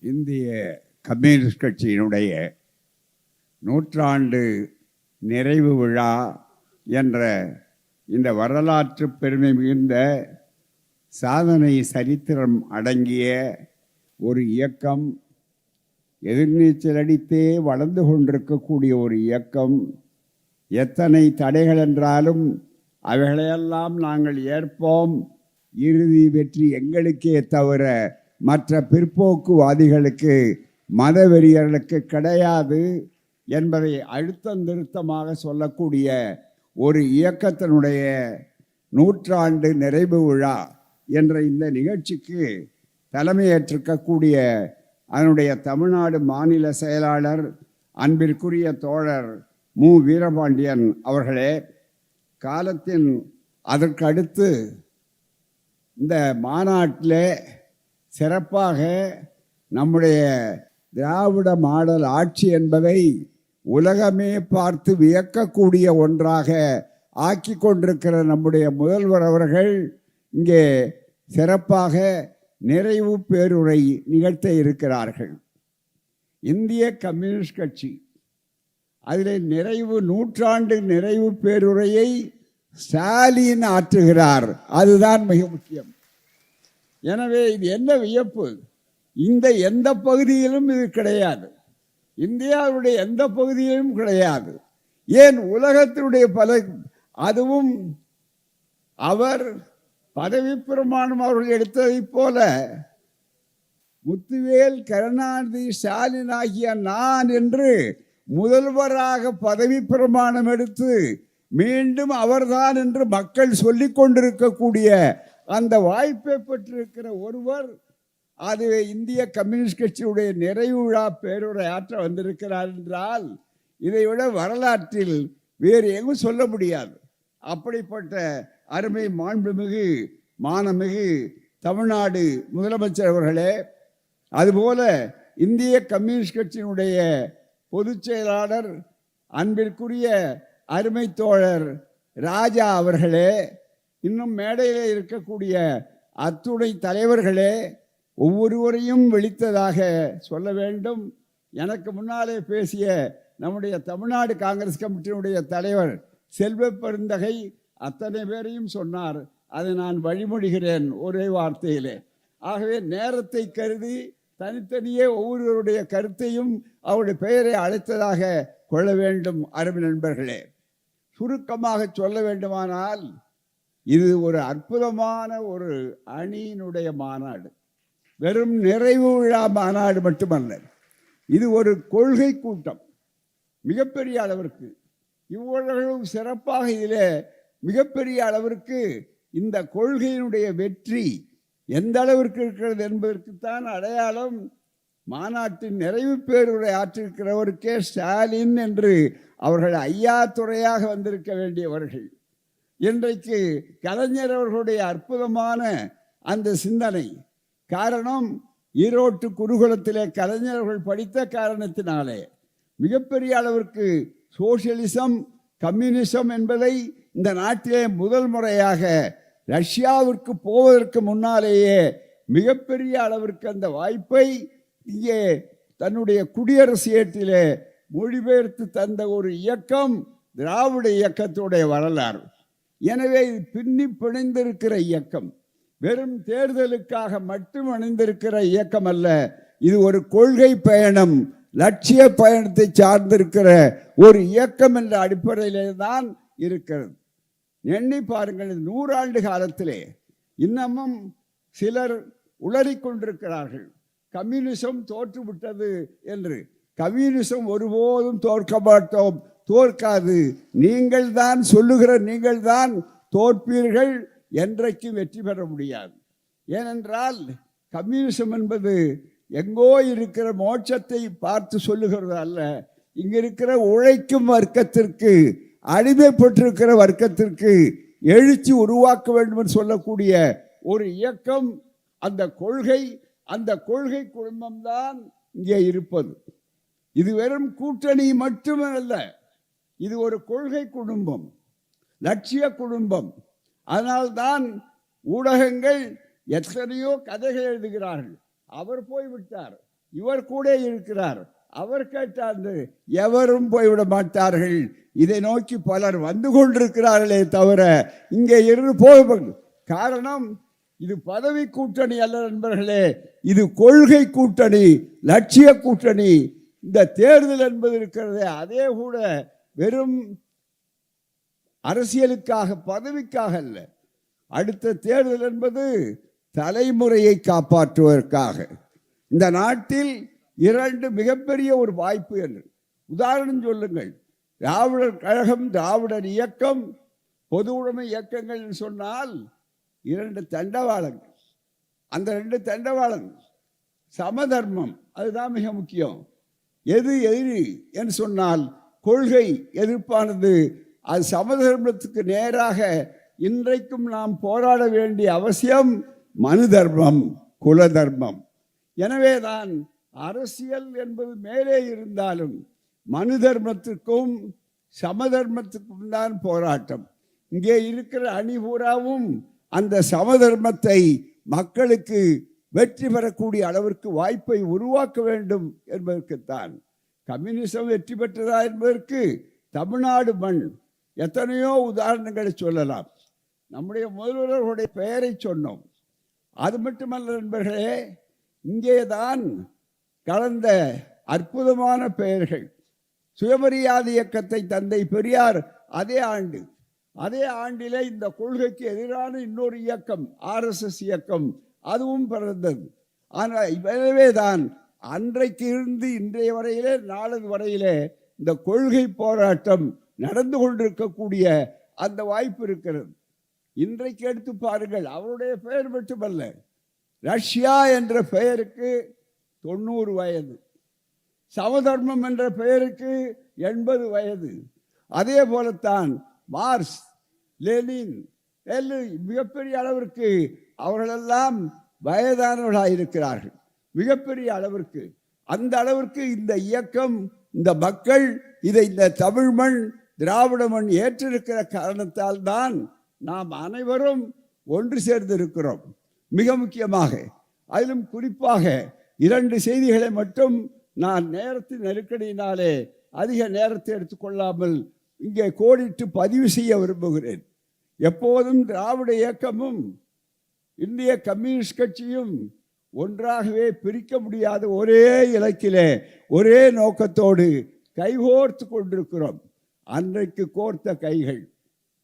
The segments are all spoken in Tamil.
இந்திய கம்யூனிஸ்ட் கட்சியினுடைய 100 நிறைவு விழா என்ற இந்த வரலாற்று பெருமை மிகுந்த சாதனை சரித்திரம் அடங்கிய ஒரு இயக்கம், எதிர்நீச்சல் அடித்தே வளர்ந்து கொண்டிருக்கக்கூடிய ஒரு இயக்கம். எத்தனை தடைகள் என்றாலும் அவைகளையெல்லாம் நாங்கள் ஏற்போம். இறுதி வெற்றி எங்களுக்கே தவிர மற்ற பிற்போக்குவாதிகளுக்கு, மதவெறியர்களுக்கு கிடையாது என்பதை அழுத்தம் திருத்தமாக சொல்லக்கூடிய ஒரு இயக்கத்தினுடைய 100 நிறைவு விழா என்ற இந்த நிகழ்ச்சிக்கு தலைமையேற்றிருக்கக்கூடிய அதனுடைய தமிழ்நாடு மாநில செயலாளர் அன்பிற்குரிய தோழர் மு. வீரபாண்டியன் அவர்களே, காலத்தின் அதற்கு அடுத்து இந்த மாநாட்டில் சிறப்பாக நம்முடைய திராவிட மாடல் ஆட்சி என்பதை உலகமே பார்த்து வியக்கக்கூடிய ஒன்றாக ஆக்கி கொண்டிருக்கிற நம்முடைய முதல்வர் அவர்கள் இங்கே சிறப்பாக நிறைவு பேருரை நிகழ்த்த இருக்கிறார்கள். இந்திய கம்யூனிஸ்ட் கட்சி அதில் 100 நிறைவு பேருரையை ஸ்டாலின் ஆற்றுகிறார். அதுதான் மிக முக்கியம். எனவே இது என்ன வியப்பு, இந்த எந்த பகுதியிலும் இது கிடையாது, இந்தியாவுடைய எந்த பகுதியிலும் கிடையாது. ஏன் உலகத்தினுடைய அதுவும் அவர் பதவி பிரமாணம் அவர்கள் எடுத்ததைப் போல முத்துவேல், கருணாநிதி, ஸ்டாலின் ஆகிய நான் என்று முதல்வராக பதவி பிரமாணம் எடுத்து மீண்டும் அவர்தான் என்று மக்கள் சொல்லிக் கொண்டிருக்கக்கூடிய அந்த வாய்ப்பை பெற்றிருக்கிற ஒருவர் அது இந்திய கம்யூனிஸ்ட் கட்சியுடைய நிறைவு விழா பேருரை ஆற்ற வந்திருக்கிறார் என்றால் இதைவிட வரலாற்றில் வேறு எங்கும் சொல்ல முடியாது. அப்படிப்பட்ட அருமை மாண்புமிகு மானமிகு தமிழ்நாடு முதலமைச்சர் அவர்களே, அதுபோல இந்திய கம்யூனிஸ்ட் கட்சியினுடைய பொதுச் செயலாளர் அன்பிற்குரிய அருமை தோழர் ராஜா அவர்களே, இன்னும் மேடையில் இருக்கக்கூடிய அத்துணை தலைவர்களே, ஒவ்வொருவரையும் விழித்ததாக சொல்ல வேண்டும். எனக்கு முன்னாலே பேசிய நம்முடைய தமிழ்நாடு காங்கிரஸ் கமிட்டியினுடைய தலைவர் செல்வ பெருந்தகை அத்தனை பேரையும் சொன்னார். அதை நான் வழிமொழிகிறேன் ஒரே வார்த்தையிலே. ஆகவே நேரத்தை கருதி தனித்தனியே ஒவ்வொருவருடைய கருத்தையும் அவருடைய பெயரை அழைத்ததாக கொள்ள வேண்டும். அருமை நண்பர்களே, சுருக்கமாக சொல்ல வேண்டுமானால் இது ஒரு அற்புதமான ஒரு அணியினுடைய மாநாடு. வெறும் நிறைவு விழா மாநாடு மட்டுமல்ல, இது ஒரு கொள்கை கூட்டம். மிகப்பெரிய அளவிற்கு இவ்வளவு சிறப்பாக இதில் மிகப்பெரிய அளவிற்கு இந்த கொள்கையினுடைய வெற்றி எந்த அளவிற்கு இருக்கிறது என்பதற்குத்தான் அடையாளம். மாநாட்டின் நிறைவு பேருரை ஆற்றிருக்கிறவருக்கே ஸ்டாலின் என்று அவர்கள் ஐயா துறையாக வந்திருக்க வேண்டியவர்கள். இன்றைக்கு கலைஞர் அவர்களுடைய அற்புதமான அந்த சிந்தனை காரணம், ஈரோட்டு குருகுலத்திலே கலைஞர்கள் படித்த காரணத்தினாலே மிகப்பெரிய அளவிற்கு சோசியலிசம், கம்யூனிசம் என்பதை இந்த நாட்டிலே முதல் முறையாக ரஷ்யாவிற்கு போவதற்கு முன்னாலேயே மிகப்பெரிய அளவிற்கு அந்த வாய்ப்பை இங்கே தன்னுடைய குடியரசு ஏட்டிலே மொழிபெயர்த்து தந்த ஒரு இயக்கம் திராவிட இயக்கத்துடைய வரலாறு. எனவே இது பின்னி பிணைந்திருக்கிற இயக்கம், வெறும் தேர்தலுக்காக மட்டும் அணிந்திருக்கிற இயக்கம் அல்ல. இது ஒரு கொள்கை பயணம், லட்சிய பயணத்தை சார்ந்திருக்கிற ஒரு இயக்கம் என்ற அடிப்படையிலே தான் இருக்கிறது. எண்ணி பாருங்கள், 100 ஆண்டு காலத்திலே இன்னமும் சிலர் உளறிக் கொண்டிருக்கிறார்கள் கம்யூனிசம் தோற்றுவிட்டது என்று. கம்யூனிசம் ஒருபோதும் தோற்க மாட்டோம், தோற்காது. நீங்கள் தான் சொல்லுகிற, நீங்கள் தான் தோற்பீர்கள், என்றைக்கும் வெற்றி பெற முடியாது. ஏனென்றால் கம்யூனிசம் என்பது எங்கோ இருக்கிற மோட்சத்தை பார்த்து சொல்லுகிறது அல்ல. இங்க இருக்கிற உழைக்கும் வர்க்கத்திற்கு, அடிமைப்பட்டிருக்கிற வர்க்கத்திற்கு எழுச்சி உருவாக்க வேண்டும் என்று சொல்லக்கூடிய ஒரு இயக்கம். அந்த கொள்கை குடும்பம்தான் இங்கே இருப்பது. இது வெறும் கூட்டணி மட்டுமல்ல, இது ஒரு கொள்கை குடும்பம், லட்சிய குடும்பம். அதனால்தான் ஊடகங்கள் எத்தனையோ கதைகள் எழுதுகிறார்கள். அவர் போய்விட்டார், இவர் கூட இருக்கிறார். அவர் கேட்டார், எவரும் போய்விட மாட்டார்கள், இதை நோக்கி பலர் வந்து கொண்டிருக்கிறார்களே தவிர இங்கே இருந்து போக. காரணம், இது பதவி கூட்டணி அல்ல நண்பர்களே, இது கொள்கை கூட்டணி, லட்சிய கூட்டணி. இந்த தேர்தல் என்பது இருக்கிறதே, அதே கூட வெறும் அரசியலுக்காக பதவிக்காக அல்ல. அடுத்த தேர்தல் என்பது தலைமுறையை காப்பாற்றுவதற்காக. இந்த நாட்டில் இரண்டு மிகப்பெரிய ஒரு வாய்ப்பு என்று உதாரணம் சொல்லுங்கள். திராவிடர் கழகம், திராவிடர் இயக்கம், பொது உடைமை இயக்கங்கள் சொன்னால் இரண்டு தண்டவாளங்கள். அந்த ரெண்டு தண்டவாளங்கள் சமதர்மம், அதுதான் மிக முக்கியம். எது எதிரி என்று சொன்னால் கொள்கை எதிர்ப்பானது. அது சமதர்மத்துக்கு நேராக இன்றைக்கும் நாம் போராட வேண்டிய அவசியம் மனு தர்மம், குல தர்மம். எனவேதான் அரசியல் என்பது மேலே இருந்தாலும் மனு தர்மத்திற்கும் சமதர்மத்துக்கும் தான் போராட்டம். இங்கே இருக்கிற அணிபூராவும் அந்த சமதர்மத்தை மக்களுக்கு வெற்றி பெறக்கூடிய அளவிற்கு வாய்ப்பை உருவாக்க வேண்டும் என்பதற்குத்தான். கம்யூனிசம் வெற்றி பெற்றதா என்பதற்கு தமிழ்நாடு மண் எத்தனையோ உதாரணங்களை சொல்லலாம். நம்முடைய முதல்வர்களுடைய பெயரை சொன்னோம். அது மட்டுமல்ல நண்பர்களே, இங்கேதான் கலந்த அற்புதமான பெயர்கள். சுயமரியாதை இயக்கத்தை தந்தை பெரியார் அதே ஆண்டிலே இந்த கொள்கைக்கு எதிரான இன்னொரு இயக்கம் RSS இயக்கம் அதுவும் பிறந்தது. ஆனால் எனவேதான் அன்றைக்கு இருந்து இன்றைய வரையிலே, நாளது வரையிலே இந்த கொள்கை போராட்டம் நடந்து கொண்டிருக்கக்கூடிய அந்த வாய்ப்பு இருக்கிறது. இன்றைக்கு எடுத்து பாருங்கள், அவருடைய பெயர் மட்டுமல்ல, ரஷ்யா என்ற பெயருக்கு 90 வயது, சமதர்மம் என்ற பெயருக்கு 80 வயது. அதே போலத்தான் மார்க்ஸ், லெனின், மிகப்பெரிய அளவிற்கு அவர்களெல்லாம் வயதானவர்களாக இருக்கிறார்கள், மிகப்பெரிய அளவிற்கு. அந்த அளவிற்கு இந்த இயக்கம், இந்த மக்கள் இதை இந்த தமிழ் மண், திராவிட மண் ஏற்றிருக்கிற காரணத்தால் தான் நாம் அனைவரும் ஒன்று சேர்ந்து இருக்கிறோம். மிக முக்கியமாக அதிலும் குறிப்பாக 2 செய்திகளை மட்டும் நான் நேரத்தின் நெருக்கடியினாலே அதிக நேரத்தை எடுத்துக்கொள்ளாமல் இங்கே கோடிட்டு பதிவு செய்ய விரும்புகிறேன். எப்போதும் திராவிட இயக்கமும் இந்திய கம்யூனிஸ்ட் கட்சியும் ஒன்றாகவே பிரிக்க முடியாத ஒரே இலக்கிலே, ஒரே நோக்கத்தோடு கைகோர்த்து கொண்டிருக்கிறோம். அன்றைக்கு கோர்த்த கைகள்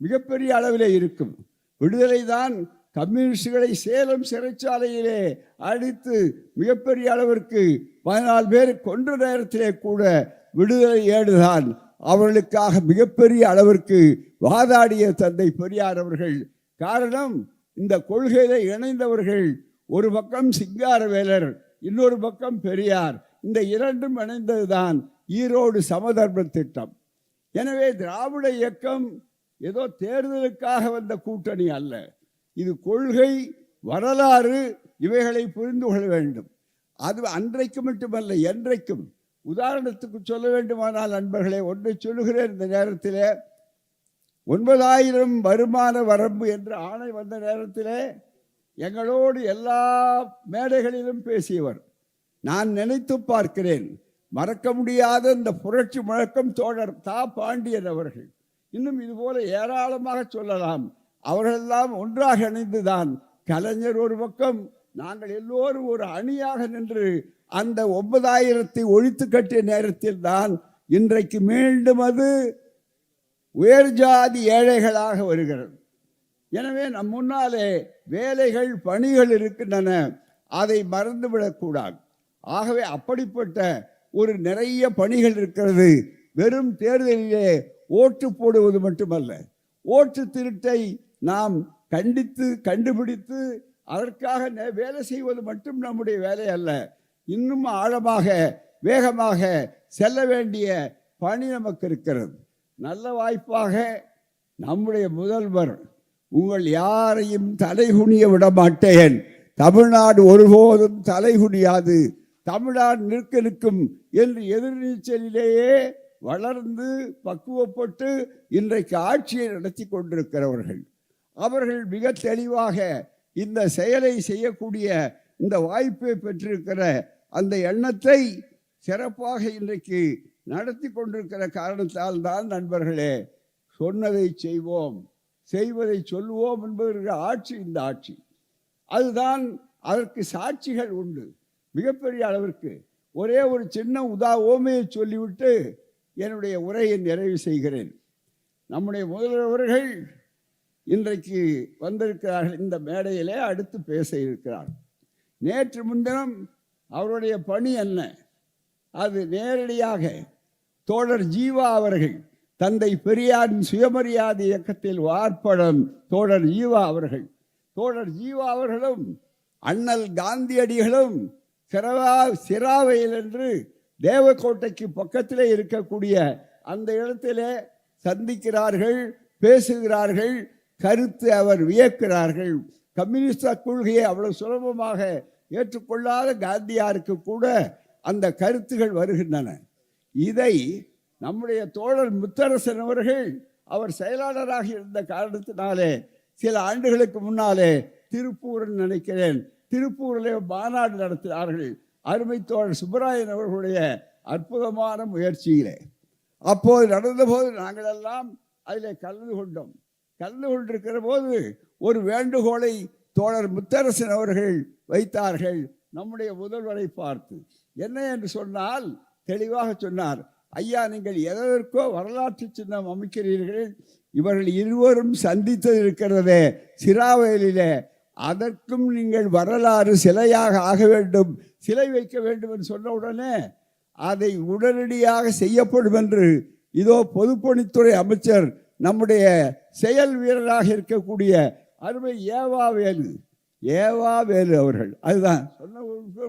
மிகப்பெரிய அளவிலே இருக்கும். விடுதலை தான் கம்யூனிஸ்டுகளை சேலம் சிறைச்சாலையிலே அடித்து மிகப்பெரிய அளவிற்கு 14 பேர் கொன்ற நேரத்திலே கூட விடுதலை ஏடுதான் அவர்களுக்காக மிகப்பெரிய அளவிற்கு வாதாடிய தந்தை பெரியார் அவர்கள். காரணம், இந்த கொள்கையில இணைந்தவர்கள் ஒரு பக்கம் சிங்காரவேலர், இன்னொரு பக்கம் பெரியார். இந்த இரண்டும் இணைந்ததுதான் ஈரோடு சமதர்ம திட்டம். எனவே திராவிட இயக்கம் ஏதோ தேர்தலுக்காக வந்த கூட்டணி அல்ல. இது கொள்கை, வரலாறு, இவைகளை புரிந்து கொள்ள வேண்டும். அது அன்றைக்கு மட்டுமல்ல, என்றைக்கும். உதாரணத்துக்கு சொல்ல வேண்டுமானால் நண்பர்களே, ஒன்றை சொல்லுகிறேன். இந்த நேரத்தில் 9000 வருமான வரம்பு என்ற ஆணை வந்த நேரத்தில் எங்களோடு எல்லா மேடைகளிலும் பேசியவர். நான் நினைத்து பார்க்கிறேன், மறக்க முடியாத இந்த புரட்சி முழக்கம் தோழர் தா பாண்டியன் அவர்கள். இன்னும் இதுபோல ஏராளமாக சொல்லலாம். அவர்களெல்லாம் ஒன்றாக இணைந்துதான் கலைஞர் ஒரு பக்கம், நாங்கள் எல்லோரும் ஒரு அணியாக நின்று அந்த 9000 ஒழித்து கட்டிய நேரத்தில் தான் இன்றைக்கு மீண்டும் அது உயர் ஜாதி ஏழைகளாக வருகிறது. எனவே நம் முன்னாலே வேலைகள், பணிகள் இருக்கின்றன, அதை மறந்துவிடக்கூடாது. ஆகவே அப்படிப்பட்ட ஒரு நிறைய பணிகள் இருக்கிறது. வெறும் தேர்தலிலே ஓட்டு போடுவது மட்டுமல்ல, ஓட்டு திருட்டை நாம் கண்டித்து கண்டுபிடித்து அதற்காக வேலை செய்வது மட்டும் நம்முடைய வேலை அல்ல. இன்னும் ஆழமாக, வேகமாக செல்ல வேண்டிய பணி நமக்கு இருக்கிறது. நல்ல வாய்ப்பாக நம்முடைய முதல்வர், உங்கள் யாரையும் தலைகுனிய விட மாட்டேன், தமிழ்நாடு ஒருபோதும் தலைகுனியாது, தமிழ்நாடு நிற்க நிற்கும் என்று எதிர்நீச்சலிலேயே வளர்ந்து பக்குவப்பட்டு இன்றைக்கு ஆட்சியை நடத்தி கொண்டிருக்கிறவர்கள். அவர்கள் மிக தெளிவாக இந்த செயலை செய்யக்கூடிய இந்த வாய்ப்பை பெற்றிருக்கிற அந்த எண்ணத்தை சிறப்பாக இன்றைக்கு நடத்தி கொண்டிருக்கிற காரணத்தால் தான் நண்பர்களே, சொன்னதை செய்வோம், செய்வதை சொல்லுவோம் என்பதற்கு ஆட்சி இந்த ஆட்சி. அதுதான் அதற்கு சாட்சிகள் உண்டு மிகப்பெரிய அளவிற்கு. ஒரே ஒரு சின்ன ஓமையை சொல்லிவிட்டு என்னுடைய உரையை நிறைவு செய்கிறேன். நம்முடைய முதல்வர்கள் இன்றைக்கு வந்திருக்கிறார்கள், இந்த மேடையிலே அடுத்து பேச இருக்கிறார். நேற்று முன்தினம் அவருடைய பணி என்ன, அது நேரடியாக தோழர் ஜீவா அவர்கள், தந்தை பெரியாரின் சுயமரியாதை இயக்கத்தில் வார்ப்படம் தோழர் ஜீவா அவர்கள், தோழர் ஜீவா அவர்களும் அண்ணல் காந்தியடிகளும் சிராவையில் என்று தேவக்கோட்டைக்கு பக்கத்திலே இருக்கக்கூடிய அந்த இடத்திலே சந்திக்கிறார்கள், பேசுகிறார்கள், கருத்து அவர் வியக்கிறார்கள். கம்யூனிஸ்ட கொள்கையை அவ்வளவு சுலபமாக ஏற்றுக்கொள்ளாத காந்தியாருக்கு கூட அந்த கருத்துகள் வருகின்றன. இதை நம்முடைய தோழர் முத்தரசன் அவர்கள், அவர் செயலாளராக இருந்த காரணத்தினாலே சில ஆண்டுகளுக்கு முன்னாலே திருப்பூர் நினைக்கிறேன், திருப்பூரிலே மாநாடு நடத்தினார்கள். அருமை தோழர் சுப்பராயன் அவர்களுடைய அற்புதமான முயற்சியிலே அப்போது நடந்தபோது நாங்கள் எல்லாம் அதில் கலந்து கொண்டோம். கலந்து கொண்டிருக்கிற போது ஒரு வேண்டுகோளை தோழர் முத்தரசன் அவர்கள் வைத்தார்கள் நம்முடைய முதல்வரை பார்த்து. என்ன என்று சொன்னால் தெளிவாக சொன்னார், ஐயா நீங்கள் எதற்கோ வரலாற்று சின்னம் அமைக்கிறீர்கள், இவர்கள் இருவரும் சந்தித்தது இருக்கிறதே சிராவயலிலே, அதற்கும் நீங்கள் வரலாறு சிலையாக ஆக வேண்டும், சிலை வைக்க வேண்டும் என்று சொன்ன உடனே அதை உடனடியாக செய்யப்படும் என்று இதோ பொதுப்பணித்துறை அமைச்சர் நம்முடைய செயல் வீரராக இருக்கக்கூடிய அருமை ஏவா வேலு அவர்கள், அதுதான் சொன்ன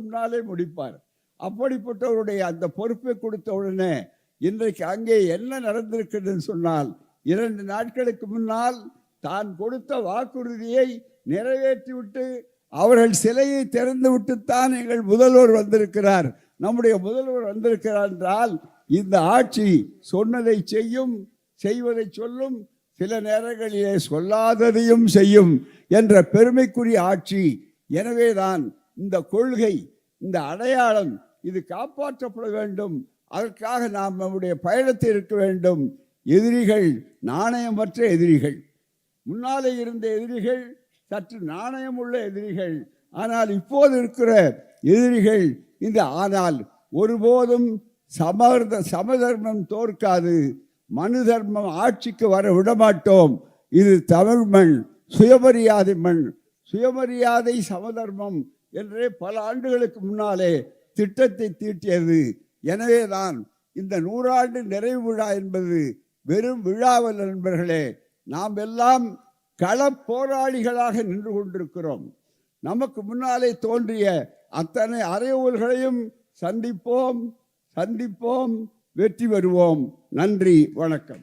முன்னாலே முடிப்பார். அப்படிப்பட்டவருடைய அந்த பொறுப்பை கொடுத்த உடனே இன்றைக்கு அங்கே என்ன நடந்திருக்கிறது சொன்னால், 2 நாட்களுக்கு முன்னால் தான் கொடுத்த வாக்குறுதியை நிறைவேற்றிவிட்டு அவர்கள் சிலையை திறந்து விட்டுத்தான் எங்கள் முதல்வர் வந்திருக்கிறார், நம்முடைய முதல்வர் வந்திருக்கிறார் என்றால் இந்த ஆட்சி சொன்னதை செய்யும், செய்வதை சொல்லும், சில நேரங்களிலே சொல்லாததையும் செய்யும் என்ற பெருமைக்குரிய ஆட்சி. எனவேதான் இந்த கொள்கை, இந்த அடையாளம் இது காப்பாற்றப்பட வேண்டும். அதற்காக நாம் நம்முடைய பயணத்தை இருக்க வேண்டும். எதிரிகள் நாணயமற்ற எதிரிகள், முன்னாலே இருந்த எதிரிகள் சற்று நாணயம் உள்ள எதிரிகள், ஆனால் இப்போது இருக்கிற எதிரிகள் இந்த ஆனால் ஒருபோதும் சமதர்மம் தோற்காது, மனு தர்மம் ஆட்சிக்கு வர விடமாட்டோம். இது தமிழ் மண், சுயமரியாதை மண், சுயமரியாதை சமதர்மம் என்றே பல ஆண்டுகளுக்கு முன்னாலே திட்டத்தை தீட்டியது. எனவேதான் இந்த 100 ஆண்டு நிறைவு விழா என்பது வெறும் விழாவல் நண்பர்களே, நாம் எல்லாம் கள போராளிகளாக நின்று கொண்டிருக்கிறோம். நமக்கு முன்னாலே தோன்றிய அத்தனை அறையூர்களையும் சந்திப்போம், வெற்றி பெறுவோம். நன்றி, வணக்கம்.